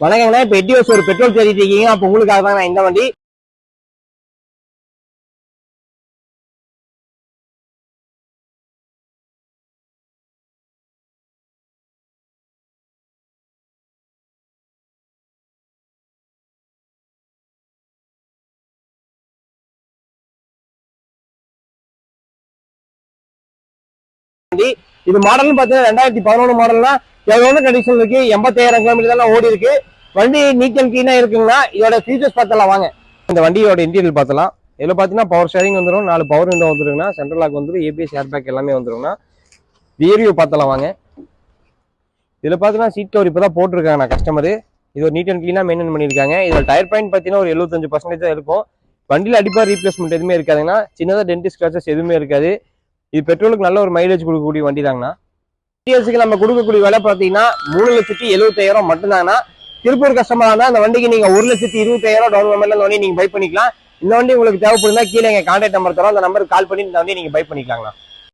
வணக்கங்கண்ணா. இப்ப எட்டியோஸ் ஒரு பெட்ரோல் தேடிட்டு இருக்கீங்க. அப்ப உங்களுக்காக தான் நான் இந்த வண்டி இது மாடல்னு பாத்தீங்கன்னா 2011 மாடல்னா எவ்வளவு கண்டிஷன் இருக்கு. 85,000 கிலோமீட்டர் தான் ஓடி இருக்கு. வண்டி நீட் அண்ட் கிளீனா இருக்குங்கன்னா இதோட ஃபீச்சர்ஸ் பார்த்தலாம் வாங்க. இந்த வண்டியோட இன்டீரியல் பார்த்தலாம். இதுல பாத்தீங்கன்னா பவர் ஷேரிங் வந்துடும், 4 பவர் விண்டோ வந்துருக்குன்னா, சென்ட்ரல் லாக் வந்துடும், ஏபிஎஸ் ஏர் பேக் எல்லாமே வந்துருக்குன்னா. ரியர் வியூ பார்த்தலாம் வாங்க. இதுல பாத்தீங்கன்னா சீட் கவர் இப்பதான் போட்டிருக்காங்க கஸ்டமர். இது ஒரு நீட் அண்ட் கிளீனா மெயின்டைன் பண்ணிருக்காங்க. இதோட டயர் பாயிண்ட் பாத்தீங்கன்னா ஒரு 75% தான் இருக்கும். வண்டியில அடிப்பா ரீப்ளேஸ்மெண்ட் எதுவுமே இருக்காதுங்கன்னா, சின்னதா டென்ட் ஸ்கிராச்சஸ் எதுவுமே இருக்காது. இது பெட்ரோலுக்கு நல்ல ஒரு மைலேஜ் கொடுக்கக்கூடிய வண்டி தாங்கண்ணா. டிஎஸ்க்கு நம்ம கொடுக்கக்கூடிய விலை பார்த்தீங்கன்னா 3,75,000 மட்டும்தாங்கண்ணா. திருப்பூர் கஸ்டமரா இருந்தா அந்த வண்டிக்கு நீங்க 1,20,20,000 டவுன் பேமெண்ட்ல இந்த வண்டி நீங்க பை பண்ணிக்கலாம். இந்த வண்டி உங்களுக்கு தேவைப்படுதா கீழே எங்க கான்டாக்ட் நம்பர் தரோம், அந்த நம்பருக்கு கால் பண்ணி இந்த வண்டி நீங்க பை பண்ணிக்கலாங்களா.